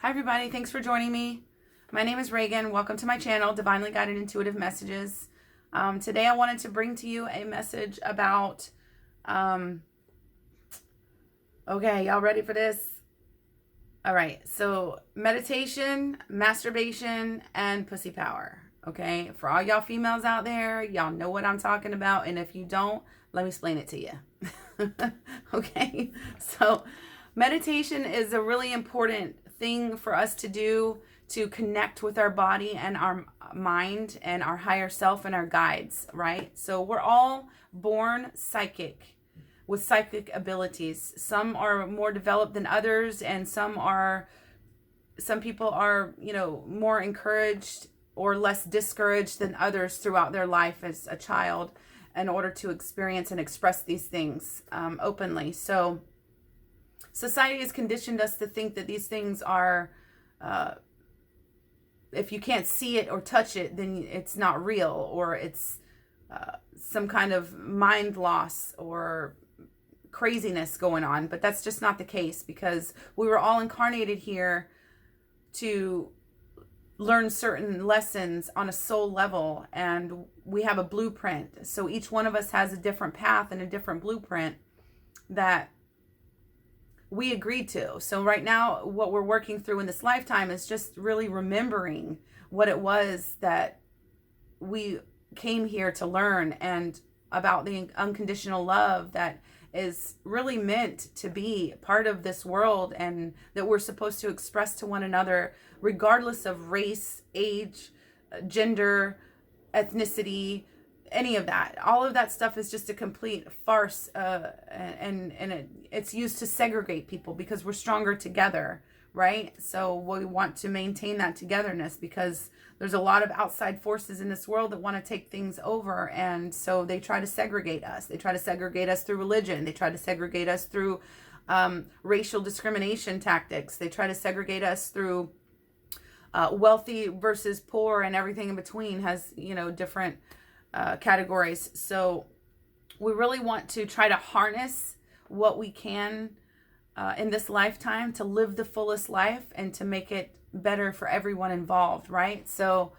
Hi everybody, thanks for joining me. My name is Reagan. Welcome to my channel, Divinely Guided Intuitive Messages. Today I wanted to bring to you a message about, okay, y'all ready for this? All right, so meditation, masturbation, and pussy power. Okay, for all y'all females out there, y'all know what I'm talking about. And if you don't, let me explain it to you. Okay, so meditation is a really important thing for us to do to connect with our body and our mind and our higher self and our guides, right? So we're all born psychic with psychic abilities. Some are more developed than others, and some people are, more encouraged or less discouraged than others throughout their life as a child in order to experience and express these things openly. So society has conditioned us to think that these things are, if you can't see it or touch it, then it's not real, or it's some kind of mind loss or craziness going on. But that's just not the case, because we were all incarnated here to learn certain lessons on a soul level, and we have a blueprint. So each one of us has a different path and a different blueprint that we agreed to. So right now, what we're working through in this lifetime is just really remembering what it was that we came here to learn, and about the unconditional love that is really meant to be part of this world, and that we're supposed to express to one another regardless of race, age, gender, ethnicity, any of that. All of that stuff is just a complete farce, and it's used to segregate people, because we're stronger together, right? So we want to maintain that togetherness, because there's a lot of outside forces in this world that want to take things over, and so they try to segregate us. They try to segregate us through religion. They try to segregate us through racial discrimination tactics. They try to segregate us through wealthy versus poor, and everything in between has, different categories. So we really want to try to harness what we can in this lifetime to live the fullest life and to make it better for everyone involved, right? So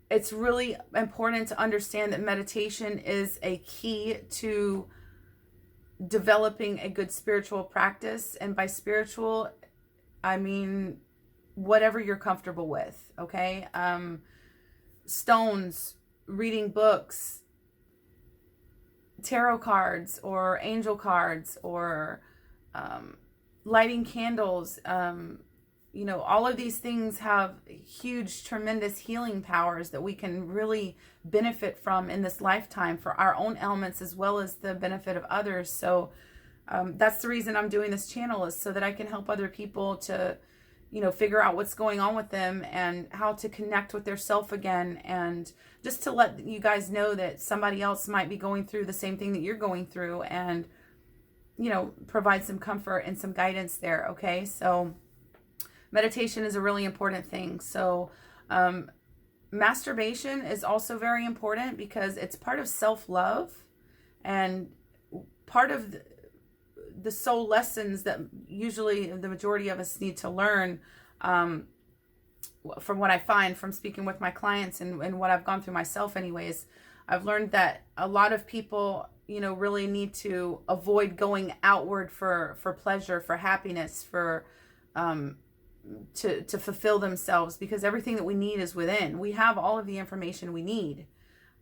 it's really important to understand that meditation is a key to developing a good spiritual practice. And by spiritual, I mean whatever you're comfortable with, okay? Stones, reading books, tarot cards or angel cards, or lighting candles. All of these things have huge, tremendous healing powers that we can really benefit from in this lifetime for our own elements, as well as the benefit of others. So that's the reason I'm doing this channel, is so that I can help other people to figure out what's going on with them and how to connect with their self again, and just to let you guys know that somebody else might be going through the same thing that you're going through, and provide some comfort and some guidance there. Okay, so meditation is a really important thing. So masturbation is also very important, because it's part of self-love and part of the soul lessons that usually the majority of us need to learn. From what I find from speaking with my clients, and what I've gone through myself anyways, I've learned that a lot of people, really need to avoid going outward for pleasure, for happiness, for to fulfill themselves, because everything that we need is within. We have all of the information we need,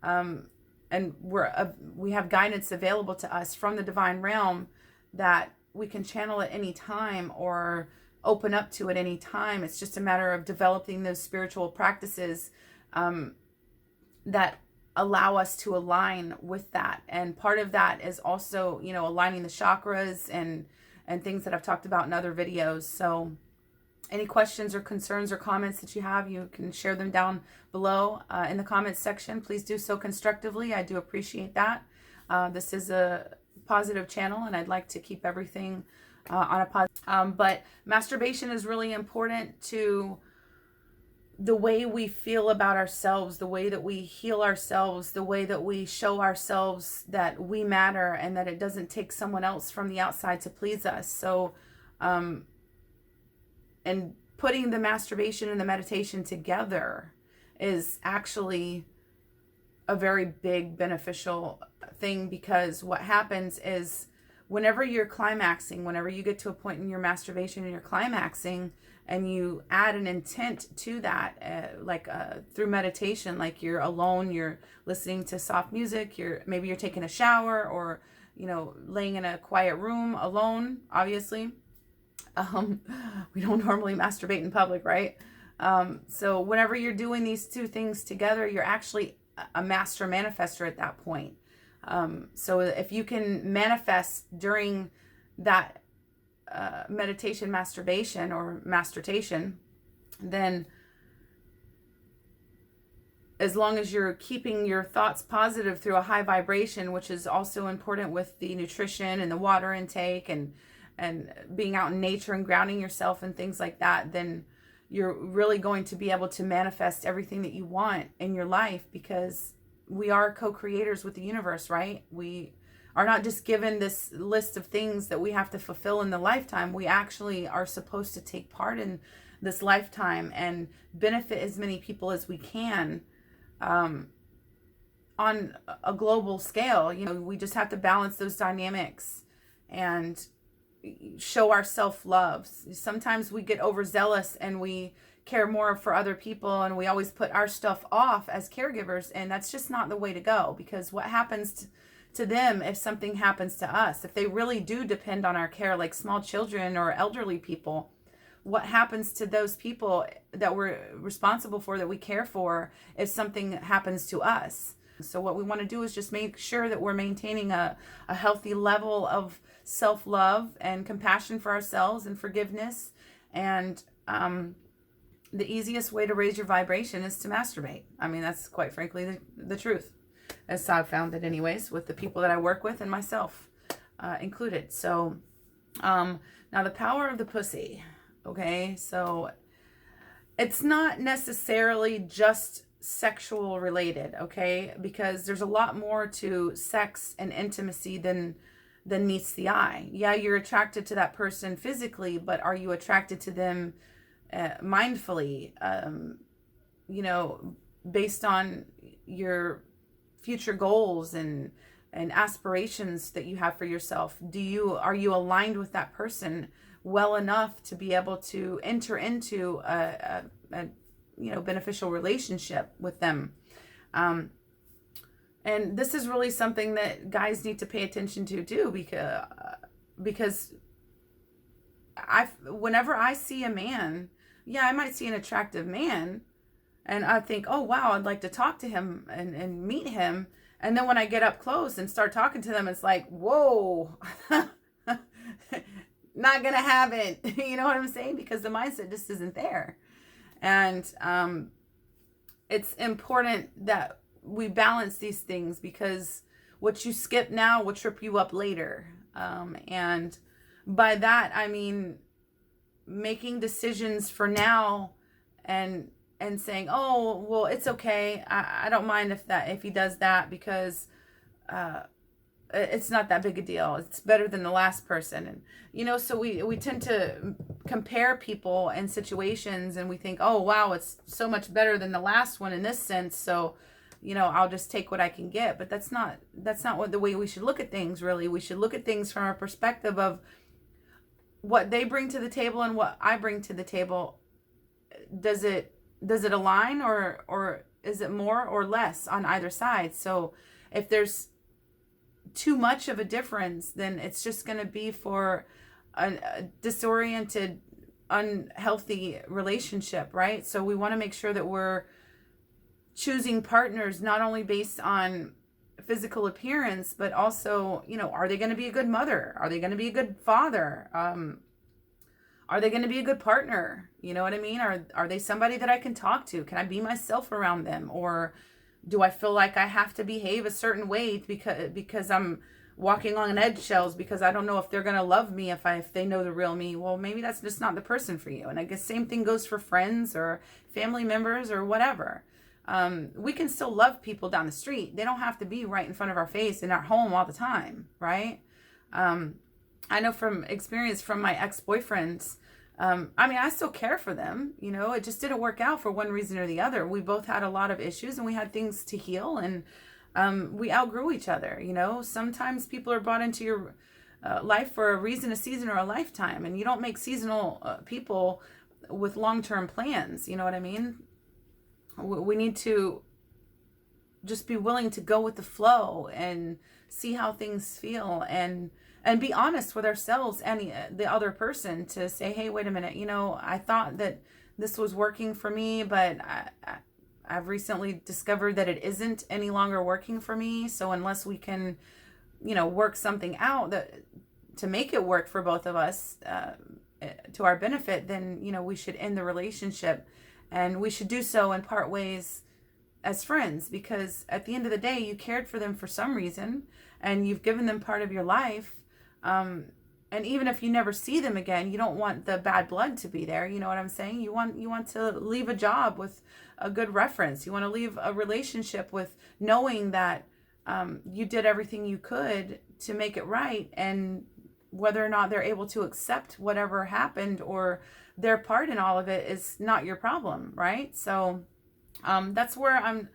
and we have guidance available to us from the divine realm that we can channel at any time or open up to at any time. It's just a matter of developing those spiritual practices that allow us to align with that. And part of that is also, aligning the chakras and things that I've talked about in other videos. So any questions or concerns or comments that you have, you can share them down below in the comments section. Please do so constructively. I do appreciate that. This is a positive channel, and I'd like to keep everything on a positive. But masturbation is really important to the way we feel about ourselves, the way that we heal ourselves, the way that we show ourselves that we matter, and that it doesn't take someone else from the outside to please us. So and putting the masturbation and the meditation together is actually a very big beneficial thing, because what happens is whenever you're climaxing, whenever you get to a point in your masturbation and you're climaxing, and you add an intent to that, through meditation, like you're alone, you're listening to soft music, maybe you're taking a shower, or laying in a quiet room alone, obviously. We don't normally masturbate in public, right? So whenever you're doing these two things together, you're actually a master manifester at that point. So if you can manifest during that meditation, masturbation, or masturbation, then as long as you're keeping your thoughts positive through a high vibration, which is also important with the nutrition and the water intake and being out in nature and grounding yourself and things like that, then you're really going to be able to manifest everything that you want in your life, because we are co-creators with the universe, right? We are not just given this list of things that we have to fulfill in the lifetime. We actually are supposed to take part in this lifetime and benefit as many people as we can, on a global scale. We just have to balance those dynamics and show our self-love. Sometimes we get overzealous and we care more for other people, and we always put our stuff off as caregivers, and that's just not the way to go, because what happens to them if something happens to us, if they really do depend on our care, like small children or elderly people, what happens to those people that we're responsible for, that we care for, if something happens to us? So what we want to do is just make sure that we're maintaining a healthy level of self-love and compassion for ourselves and forgiveness. And the easiest way to raise your vibration is to masturbate. I mean, that's quite frankly the truth, as I've found it anyways, with the people that I work with and myself included. So now the power of the pussy. Okay, so it's not necessarily just sexual related, okay, because there's a lot more to sex and intimacy than meets the eye. Yeah, you're attracted to that person physically, but are you attracted to them mindfully, based on your future goals and aspirations that you have for yourself? Are you aligned with that person well enough to be able to enter into a beneficial relationship with them? And this is really something that guys need to pay attention to too, because whenever I see a man, yeah, I might see an attractive man and I think, oh wow, I'd like to talk to him and meet him. And then when I get up close and start talking to them, it's like, whoa, not gonna have it. You know what I'm saying? Because the mindset just isn't there. And it's important that we balance these things, because what you skip now will trip you up later. And by that, I mean making decisions for now and saying, oh, well, it's okay. I don't mind if he does that, because it's not that big a deal. It's better than the last person. And, so we tend to compare people and situations, and we think, oh, wow, it's so much better than the last one in this sense. So, I'll just take what I can get. But that's not the way we should look at things, really. We should look at things from a perspective of what they bring to the table and what I bring to the table. Does it align, or is it more or less on either side? So if there's too much of a difference, then it's just going to be for a disoriented, unhealthy relationship, right? So we want to make sure that we're choosing partners not only based on physical appearance, but also, are they going to be a good mother? Are they going to be a good father? Are they going to be a good partner? You know what I mean? Are they somebody that I can talk to? Can I be myself around them? Or do I feel like I have to behave a certain way because I'm walking on eggshells, because I don't know if they're going to love me if they know the real me? Well, maybe that's just not the person for you. And I guess same thing goes for friends or family members or whatever. We can still love people down the street. They don't have to be right in front of our face in our home all the time, right? I know from experience from my ex-boyfriends, I mean, I still care for them, you know, it just didn't work out for one reason or the other. We both had a lot of issues and we had things to heal, and we outgrew each other. You know, sometimes people are brought into your life for a reason, a season, or a lifetime, and you don't make seasonal people with long-term plans. You know what I mean? We need to just be willing to go with the flow and see how things feel, and be honest with ourselves and the other person to say, hey, wait a minute, you know, I thought that this was working for me, but I've recently discovered that it isn't any longer working for me. So unless we can, you know, work something out that to make it work for both of us to our benefit, then, you know, we should end the relationship, and we should do so and part ways as friends, because at the end of the day, you cared for them for some reason and you've given them part of your life. And even if you never see them again, you don't want the bad blood to be there. You know what I'm saying? You want to leave a job with a good reference. You want to leave a relationship with knowing that you did everything you could to make it right, and whether or not they're able to accept whatever happened or their part in all of it is not your problem, right? So that's where I'm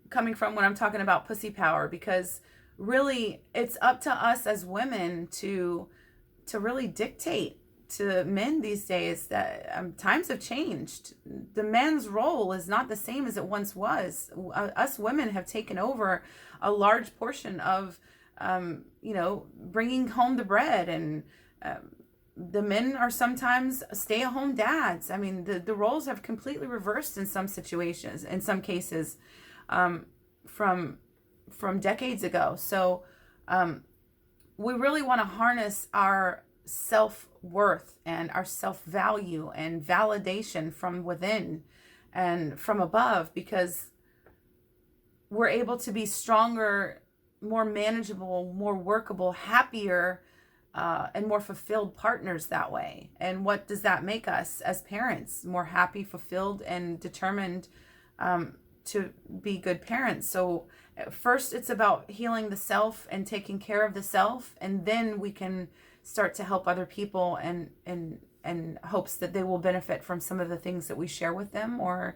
coming from when I'm talking about pussy power, because really it's up to us as women to really dictate to men these days that times have changed. The man's role is not the same as it once was. Us women have taken over a large portion of, you know, bringing home the bread, and the men are sometimes stay-at-home dads. I mean, the roles have completely reversed in some situations, in some cases, from decades ago. So we really want to harness our self-worth and our self-value and validation from within and from above, because we're able to be stronger, more manageable, more workable, happier, and more fulfilled partners that way. And what does that make us as parents? More happy, fulfilled, and determined to be good parents. So first it's about healing the self and taking care of the self, and then we can start to help other people and hopes that they will benefit from some of the things that we share with them or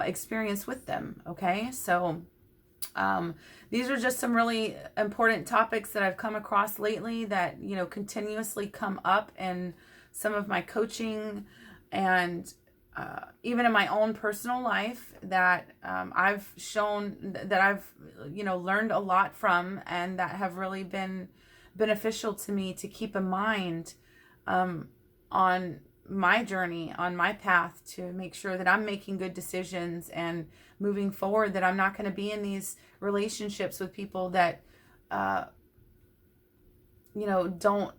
experience with them. Okay, so these are just some really important topics that I've come across lately that, you know, continuously come up in some of my coaching and even in my own personal life that I've shown that I've, you know, learned a lot from, and that have really been beneficial to me to keep in mind on my journey, on my path, to make sure that I'm making good decisions and moving forward, that I'm not going to be in these relationships with people that, you know,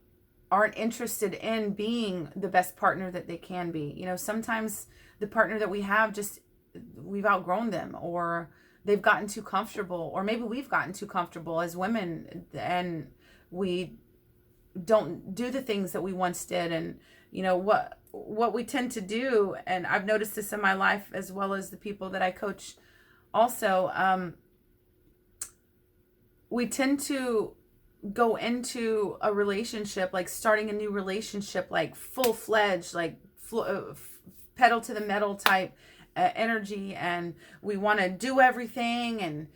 aren't interested in being the best partner that they can be. You know, sometimes the partner that we have, just, we've outgrown them, or they've gotten too comfortable, or maybe we've gotten too comfortable as women and we don't do the things that we once did. And, you know, what we tend to do, and I've noticed this in my life as well as the people that I coach also, we tend to go into a relationship, like starting a new relationship, like full-fledged, like pedal to the metal type energy, and we want to do everything and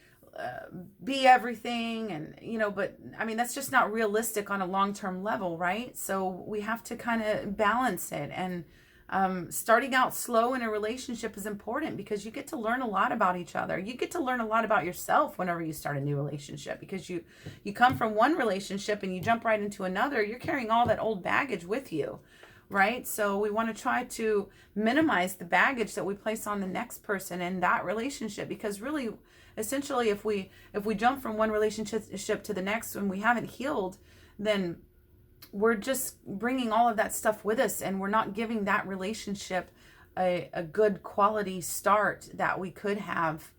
be everything, and, you know, but I mean, that's just not realistic on a long-term level, right? So we have to kind of balance it, and starting out slow in a relationship is important, because you get to learn a lot about each other. You get to learn a lot about yourself whenever you start a new relationship, because you come from one relationship and you jump right into another. You're carrying all that old baggage with you, right? So we want to try to minimize the baggage that we place on the next person in that relationship, because really, essentially, if we jump from one relationship to the next when we haven't healed, then we're just bringing all of that stuff with us, and we're not giving that relationship a good quality start that we could have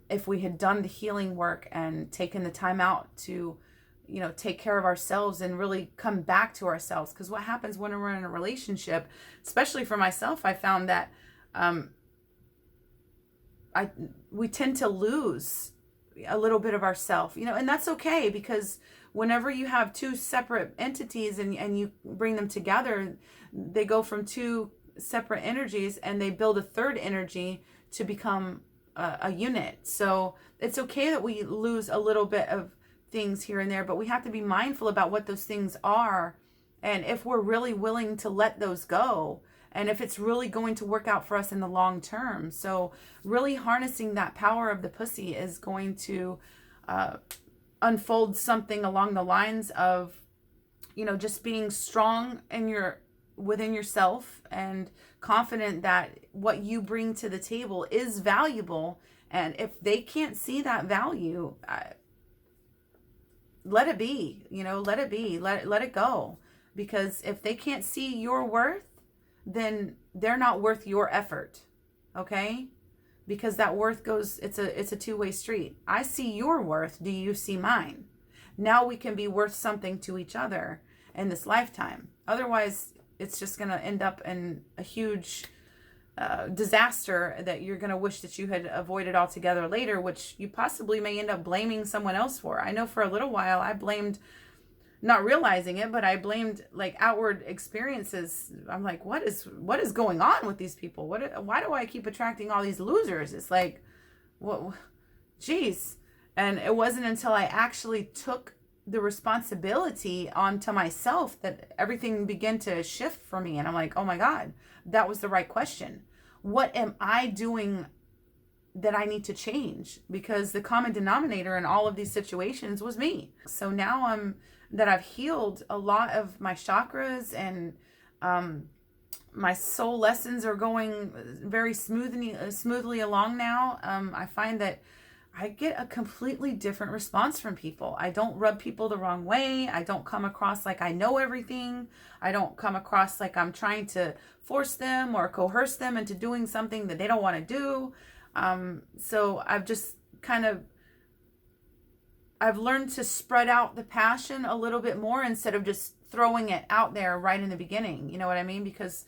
if we had done the healing work and taken the time out to, you know, take care of ourselves and really come back to ourselves. Because what happens when we're in a relationship, especially for myself, I found that we tend to lose a little bit of ourself, you know, and that's okay, because whenever you have two separate entities and you bring them together, they go from two separate energies and they build a third energy to become a unit. So it's okay that we lose a little bit of things here and there, but we have to be mindful about what those things are, and if we're really willing to let those go, and if it's really going to work out for us in the long term. So really harnessing that power of the pussy is going to unfold something along the lines of, you know, just being strong in within yourself and confident that what you bring to the table is valuable. And if they can't see that value, let it be, you know, let it be, let it go. Because if they can't see your worth, then they're not worth your effort. Okay? Because that worth goes, it's a two-way street. I see your worth. Do you see mine? Now we can be worth something to each other in this lifetime. Otherwise, it's just going to end up in a huge disaster that you're going to wish that you had avoided altogether later, which you possibly may end up blaming someone else for. I know for a little while I blamed, not realizing it, but I blamed like outward experiences. I'm like, what is going on with these people? Why do I keep attracting all these losers? It's like, what, geez. And it wasn't until I actually took the responsibility onto myself that everything began to shift for me. And I'm like, oh my God, that was the right question. What am I doing that I need to change? Because the common denominator in all of these situations was me. So now I've healed a lot of my chakras, and my soul lessons are going very smoothly along now. I find that I get a completely different response from people. I don't rub people the wrong way. I don't come across like I know everything. I don't come across like I'm trying to force them or coerce them into doing something that they don't want to do. So I've just I've learned to spread out the passion a little bit more instead of just throwing it out there right in the beginning. You know what I mean? Because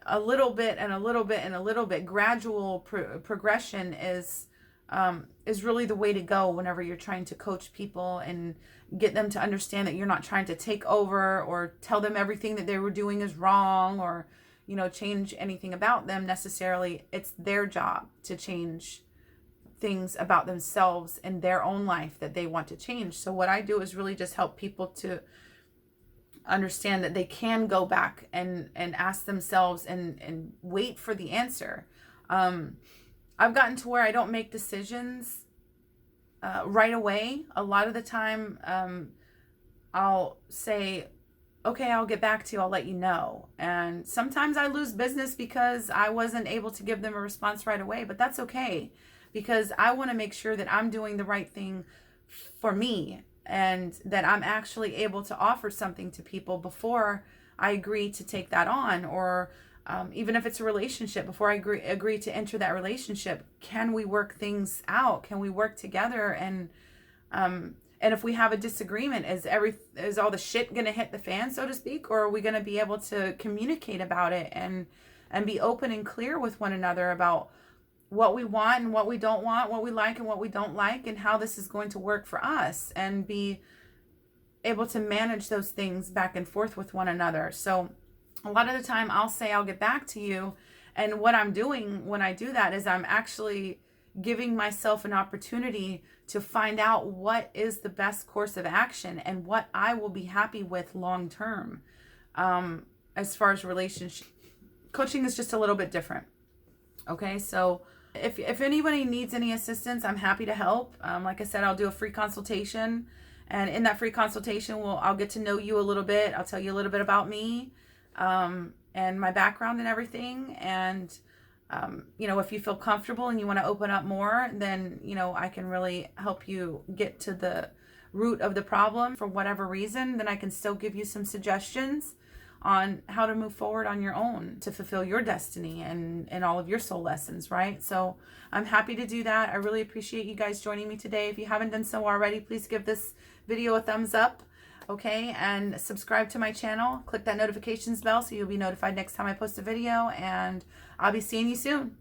a little bit and a little bit and a little bit, gradual progression is really the way to go whenever you're trying to coach people and get them to understand that you're not trying to take over or tell them everything that they were doing is wrong, or, you know, change anything about them necessarily. It's their job to change things about themselves in their own life that they want to change. So what I do is really just help people to understand that they can go back and ask themselves and wait for the answer. I've gotten to where I don't make decisions right away. A lot of the time, I'll say, okay, I'll get back to you, I'll let you know. And sometimes I lose business because I wasn't able to give them a response right away, but that's okay, because I want to make sure that I'm doing the right thing for me and that I'm actually able to offer something to people before I agree to take that on, or even if it's a relationship, before I agree to enter that relationship. Can we work things out? Can we work together? And if we have a disagreement, is all the shit gonna hit the fan, so to speak, or are we gonna be able to communicate about it and be open and clear with one another about what we want and what we don't want, what we like and what we don't like, and how this is going to work for us, and be able to manage those things back and forth with one another. So a lot of the time I'll say I'll get back to you, and what I'm doing when I do that is I'm actually giving myself an opportunity to find out what is the best course of action and what I will be happy with long term. As far as relationship coaching is just a little bit different. Okay, so if anybody needs any assistance, I'm happy to help. Like I said, I'll do a free consultation, and in that free consultation, I'll get to know you a little bit. I'll tell you a little bit about me, and my background and everything. And you know, if you feel comfortable and you want to open up more, then, you know, I can really help you get to the root of the problem. For whatever reason, then I can still give you some suggestions on how to move forward on your own to fulfill your destiny and all of your soul lessons, right? So I'm happy to do that. I really appreciate you guys joining me today. If you haven't done so already, please give this video a thumbs up, okay? And subscribe to my channel. Click that notifications bell so you'll be notified next time I post a video, and I'll be seeing you soon.